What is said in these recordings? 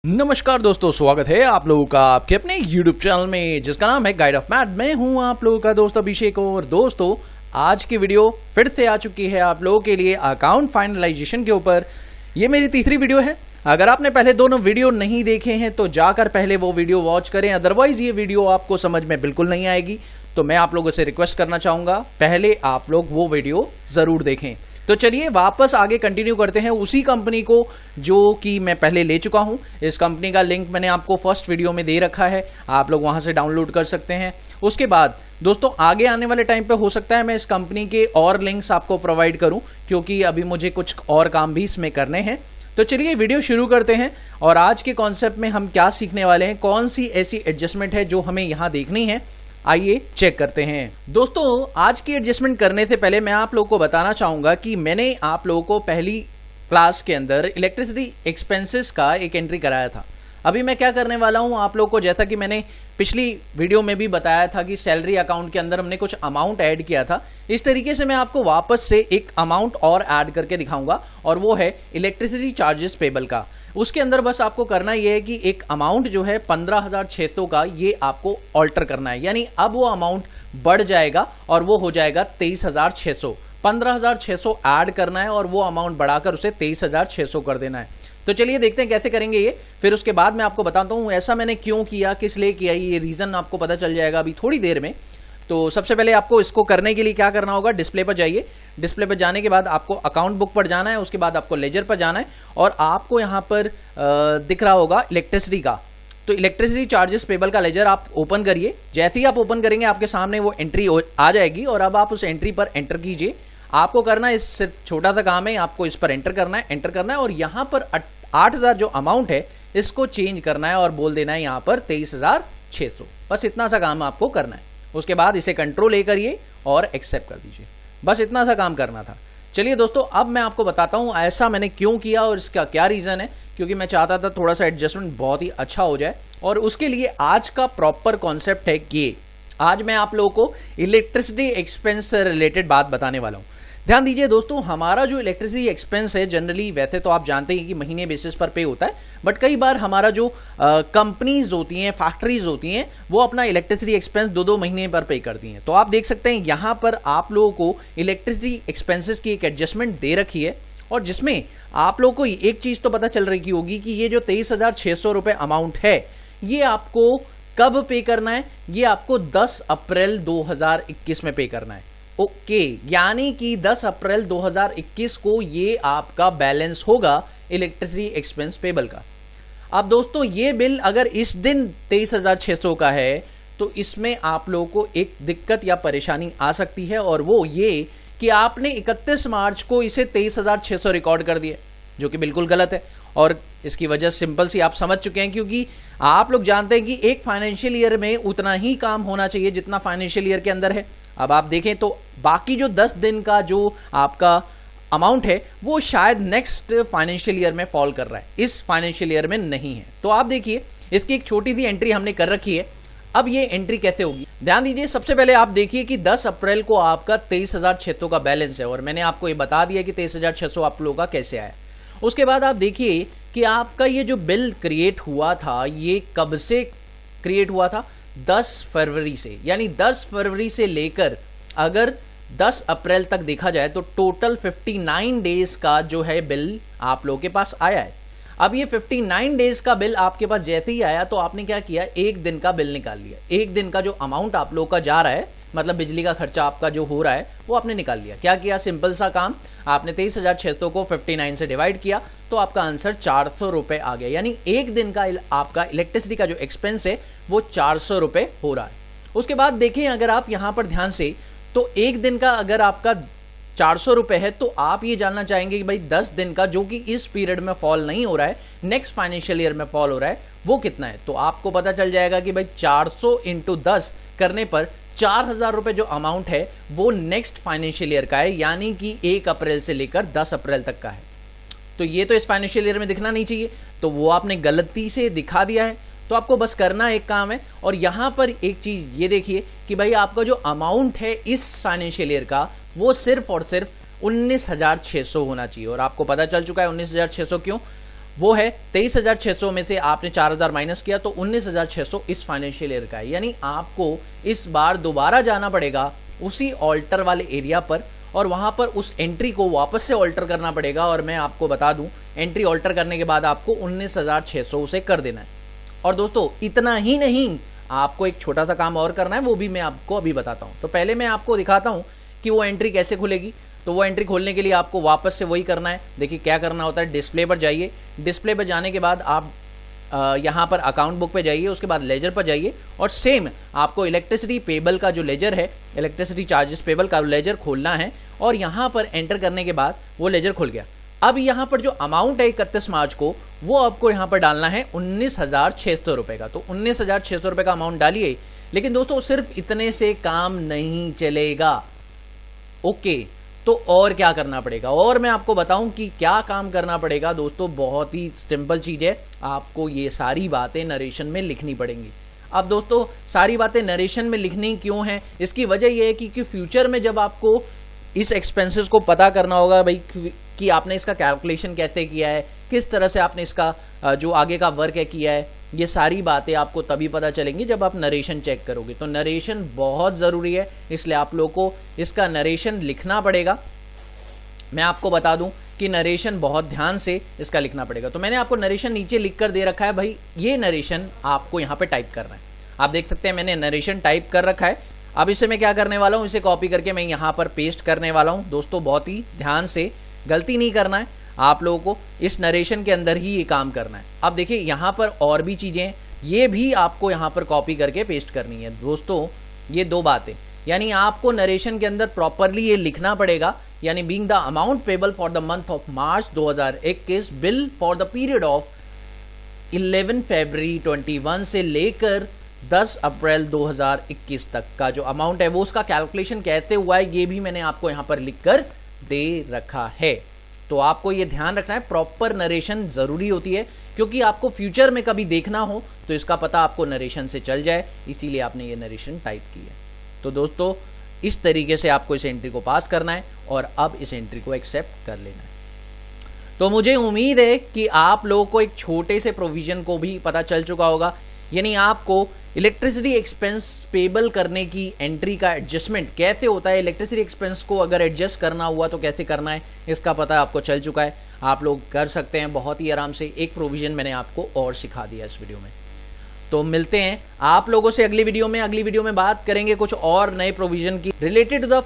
नमस्कार दोस्तों, स्वागत है आप लोगों का आपके अपने YouTube चैनल में जिसका नाम है गाइड ऑफ मैथ। मैं हूं आप लोगों का दोस्त अभिषेक। और दोस्तों, आज की वीडियो फिर से आ चुकी है आप लोगों के लिए अकाउंट फाइनलाइजेशन के ऊपर। ये मेरी तीसरी वीडियो है। अगर आपने पहले दोनों वीडियो नहीं देखे हैं तो जाकर पहले वो वीडियो वॉच करें, अदरवाइज ये वीडियो आपको समझ में बिल्कुल नहीं आएगी। तो मैं आप लोगों से रिक्वेस्ट करना चाहूंगा, पहले आप लोग वो वीडियो जरूर देखें। तो चलिए वापस आगे कंटिन्यू करते हैं उसी कंपनी को जो कि मैं पहले ले चुका हूं। इस कंपनी का लिंक मैंने आपको फर्स्ट वीडियो में दे रखा है, आप लोग वहां से डाउनलोड कर सकते हैं। उसके बाद दोस्तों, आगे आने वाले टाइम पे हो सकता है मैं इस कंपनी के और लिंक्स आपको प्रोवाइड करूं, क्योंकि अभी मुझे कुछ और काम भी इसमें करने हैं। तो चलिए वीडियो शुरू करते हैं। और आज के कॉन्सेप्ट में हम क्या सीखने वाले हैं, कौन सी ऐसी एडजस्टमेंट है जो हमें यहां देखनी है, आइए चेक करते हैं। दोस्तों, आज की एडजस्टमेंट करने से पहले मैं आप लोगों को बताना चाहूंगा कि मैंने आप लोगों को पहली क्लास के अंदर इलेक्ट्रिसिटी एक्सपेंसेस का एक एंट्री कराया था। अभी मैं क्या करने वाला हूं आप लोगों को, जैसा कि मैंने पिछली वीडियो में भी बताया था कि सैलरी अकाउंट के अंदर हमने कुछ अमाउंट ऐड किया था, इस तरीके से मैं आपको वापस से एक अमाउंट और ऐड करके दिखाऊंगा, और वो है इलेक्ट्रिसिटी चार्जेस पेबल का। उसके अंदर बस आपको करना यह है कि एक अमाउंट जो है 15,600 का, ये आपको ऑल्टर करना है। यानी अब वो अमाउंट बढ़ जाएगा और वो हो जाएगा 23,600। 15,600 ऐड करना है और वो अमाउंट बढ़ाकर उसे 23,600 कर देना है। तो चलिए देखते हैं कैसे करेंगे ये। फिर उसके बाद मैं आपको बताता हूं ऐसा मैंने क्यों किया, किस लिए किया, ये रीजन आपको पता चल जाएगा अभी थोड़ी देर में। तो सबसे पहले आपको इसको करने के लिए क्या करना होगा, डिस्प्ले पर जाइए। डिस्प्ले पर जाने के बाद आपको अकाउंट बुक पर जाना है, उसके बाद आपको लेजर पर जाना है, और आपको यहां पर दिख रहा होगा इलेक्ट्रिसिटी का। तो इलेक्ट्रिसिटी चार्जेस पेबल का लेजर आप ओपन करिए। जैसे ही आप ओपन करेंगे आपके सामने वो एंट्री आ जाएगी, और अब आप उस एंट्री पर एंटर कीजिए। आपको करना है, सिर्फ छोटा सा काम है, आपको इस पर एंटर करना है और यहां पर 8,000 जो अमाउंट है इसको चेंज करना है और बोल देना है यहां पर 23,600। बस इतना सा काम आपको करना है। उसके बाद इसे कंट्रोल ए करिए और एक्सेप्ट कर दीजिए। बस इतना सा काम करना था। चलिए दोस्तों, अब मैं आपको बताता हूं ऐसा मैंने क्यों किया और इसका क्या रीजन है, क्योंकि मैं चाहता था थोड़ा सा एडजस्टमेंट बहुत ही अच्छा हो जाए। और उसके लिए आज का प्रॉपर कॉन्सेप्ट है कि आज मैं आप लोगों को इलेक्ट्रिसिटी एक्सपेंस से रिलेटेड बात बताने वाला हूं। ध्यान दीजिए दोस्तों, हमारा जो इलेक्ट्रिसिटी एक्सपेंस है जनरली वैसे तो आप जानते हैं कि महीने बेसिस पर पे होता है, बट कई बार हमारा जो कंपनीज होती हैं, फैक्ट्रीज होती हैं, वो अपना इलेक्ट्रिसिटी एक्सपेंस 2-2 महीने पर पे करती हैं। तो आप देख सकते हैं यहां पर आप लोगों को इलेक्ट्रिसिटी एक्सपेंसेस की एक एडजस्टमेंट दे रखी है, और जिसमें आप लोगों को एक चीज तो पता चल रही होगी कि ये जो 23,600 रुपए अमाउंट है, ये आपको कब पे करना है, ये आपको 10 अप्रैल 2021 में पे करना है। ओके, यानी कि 10 अप्रैल 2021 को ये आपका बैलेंस होगा इलेक्ट्रिसिटी एक्सपेंस पेबल का। अब दोस्तों, ये बिल अगर इस दिन 23,600 का है तो इसमें आप लोगों को एक दिक्कत या परेशानी आ सकती है, और वो ये कि आपने 31 मार्च को इसे 23,600 रिकॉर्ड कर दिया, जो कि बिल्कुल गलत है। और इसकी वजह सिंपल सी आप समझ चुके हैं, क्योंकि आप लोग जानते हैं कि एक फाइनेंशियल ईयर में उतना ही काम होना चाहिए जितना फाइनेंशियल ईयर के अंदर है। अब आप देखें तो बाकी जो 10 दिन का जो आपका अमाउंट है वो शायद नेक्स्ट फाइनेंशियल ईयर में फॉल कर रहा है, इस फाइनेंशियल ईयर में नहीं है। तो आप देखिए, इसकी एक छोटी सी एंट्री हमने कर रखी है। अब ये एंट्री कैसे होगी, ध्यान दीजिए। सबसे पहले आप देखिए कि 10 अप्रैल को आपका 23,600 का बैलेंस है, और मैंने आपको ये बता दिया कि 23,600 आप लोगों का कैसे आया। उसके बाद आप देखिए कि आपका ये जो बिल क्रिएट हुआ था, ये कब से क्रिएट हुआ था, 10 फरवरी से। यानी 10 फरवरी से लेकर अगर 10 अप्रैल तक देखा जाए तो टोटल 59 डेज का जो है बिल आप लोगों के पास आया है। अब ये 59 डेज का बिल आपके पास जैसे ही आया तो आपने क्या किया, एक दिन का बिल निकाल लिया। एक दिन का जो अमाउंट आप लोगों का जा रहा है, मतलब बिजली का खर्चा आपका जो हो रहा है, वो आपने निकाल लिया। क्या किया, सिंपल सा काम, आपने 23,600 को 59 से डिवाइड किया तो आपका आंसर 400 रुपए आ गया। यानी एक दिन का आपका इलेक्ट्रिसिटी का जो एक्सपेंस है वो 400 रुपए हो रहा है। उसके बाद देखें अगर आप यहां पर ध्यान से, तो एक दिन का अगर आपका 400 रुपए है तो आप ये जानना चाहेंगे कि भाई 10 दिन का जो कि इस पीरियड में फॉल नहीं हो रहा है, नेक्स्ट फाइनेंशियल ईयर में फॉल हो रहा है, वो कितना है। तो आपको पता चल जाएगा कि भाई 400 × 10 करने पर 4,000 रुपए जो अमाउंट है वो नेक्स्ट फाइनेंशियल ईयर का है, यानी कि 1 अप्रैल से लेकर 10 अप्रैल तक का है। तो ये तो इस फाइनेंशियल ईयर में दिखना नहीं चाहिए, तो वो आपने गलती से दिखा दिया है। तो आपको बस करना एक काम है, और यहां पर एक चीज ये देखिए कि भाई आपका जो अमाउंट है इस फाइनेंशियल ईयर का वो सिर्फ और सिर्फ 19,600 होना चाहिए। और आपको पता चल चुका है 19,600 क्यों, वो है 23,600 में से आपने 4,000 माइनस किया तो 19,600 इस फाइनेंशियल ईयर का है। यानी आपको इस बार दोबारा जाना पड़ेगा उसी ऑल्टर वाले एरिया पर और वहां पर उस एंट्री को वापस से ऑल्टर करना पड़ेगा। और मैं आपको बता दूं, एंट्री ऑल्टर करने के बाद आपको 19,600 उसे कर देना है। और दोस्तों इतना ही नहीं, आपको एक छोटा सा काम और करना है, वो भी मैं आपको अभी बताता हूं। तो पहले मैं आपको दिखाता हूं कि वो एंट्री कैसे खुलेगी। तो वो एंट्री खोलने के लिए आपको वापस से वही करना है। देखिए क्या करना होता है, डिस्प्ले पर जाइए। डिस्प्ले पर जाने के बाद आप यहाँ पर अकाउंट बुक पे जाइए, उसके बाद लेजर पर जाइए और सेम आपको इलेक्ट्रिसिटी पेबल का जो लेजर है, इलेक्ट्रिसिटी चार्जेस पेबल का लेजर खोलना है। और यहाँ पर एंटर करने के बाद वो लेजर खुल गया। अब यहाँ पर जो अमाउंट है 31 मार्च को, वो आपको यहाँ पर डालना है 19,600 रुपए का। तो 19,600 रुपए का अमाउंट डालिए। लेकिन दोस्तों सिर्फ इतने से काम नहीं चलेगा। ओके, तो और क्या करना पड़ेगा, और मैं आपको बताऊं कि क्या काम करना पड़ेगा। दोस्तों बहुत ही सिंपल चीज है, आपको ये सारी बातें नरेशन में लिखनी पड़ेंगी। अब दोस्तों सारी बातें नरेशन में लिखनी क्यों है, इसकी वजह यह है कि फ्यूचर में जब आपको इस एक्सपेंसेस को पता करना होगा भाई कि आपने इसका कैलकुलेशन कैसे किया है, किस तरह से आपने इसका जो आगे का वर्क है किया है, ये सारी बातें आपको तभी पता चलेंगी जब आप नरेशन चेक करोगे। तो नरेशन बहुत जरूरी है, इसलिए आप लोगों को इसका नरेशन लिखना पड़ेगा। मैं आपको बता दूं कि नरेशन बहुत ध्यान से इसका लिखना पड़ेगा। तो मैंने आपको नरेशन नीचे लिख कर दे रखा है भाई, ये नरेशन आपको यहाँ पे टाइप करना है। आप देख सकते हैं मैंने नरेशन टाइप कर रखा है। अब इसे मैं क्या करने वाला हूं, इसे कॉपी करके मैं यहाँ पर पेस्ट करने वाला हूं। दोस्तों बहुत ही ध्यान से, गलती नहीं करना है, आप लोगों को इस नरेशन के अंदर ही ये काम करना है। अब देखिए यहाँ पर और भी चीजें, ये भी आपको यहाँ पर कॉपी करके पेस्ट करनी है। दोस्तों ये दो बातें, यानी आपको नरेशन के अंदर प्रॉपरली ये लिखना पड़ेगा, यानी being the amount payable for the month of March 2021, bill for the period of 11 फरवरी 21 से लेकर 10 अप्रैल 2021 तक का जो अमाउंट है वो उसका कैलकुलेशन कैसे हुआ है, ये भी मैंने आपको यहां पर लिखकर दे रखा है। तो आपको ये ध्यान रखना है, प्रॉपर नरेशन जरूरी होती है, क्योंकि आपको फ्यूचर में कभी देखना हो तो इसका पता आपको नरेशन से चल जाए, इसीलिए आपने ये नरेशन टाइप की है। तो दोस्तों इस तरीके से आपको इस एंट्री को पास करना है और अब इस एंट्री को एक्सेप्ट कर लेना है। तो मुझे उम्मीद है कि आप लोगों को एक छोटे से प्रोविजन को भी पता चल चुका होगा, यानी आपको इलेक्ट्रिसिटी एक्सपेंस पेबल करने की एंट्री का एडजस्टमेंट कैसे होता है, इलेक्ट्रिसिटी एक्सपेंस को अगर एडजस्ट करना हुआ तो कैसे करना है, इसका पता आपको चल चुका है। आप लोग कर सकते हैं बहुत ही आराम से। एक प्रोविजन मैंने आपको और सिखा दिया इस वीडियो में। तो मिलते हैं आप लोगों से अगली वीडियो में। अगली वीडियो में बात करेंगे कुछ और नए प्रोविजन की related to the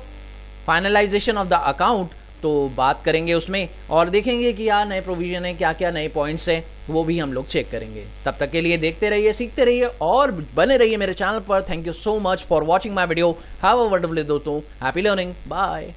finalization of the account. तो बात करेंगे उसमें और देखेंगे कि क्या नए प्रोविजन है, क्या क्या नए पॉइंट्स हैं, वो भी हम लोग चेक करेंगे। तब तक के लिए देखते रहिए, सीखते रहिए और बने रहिए मेरे चैनल पर। Thank you so much for watching my video. Have a wonderful day दोस्तों। Happy learning. बाय।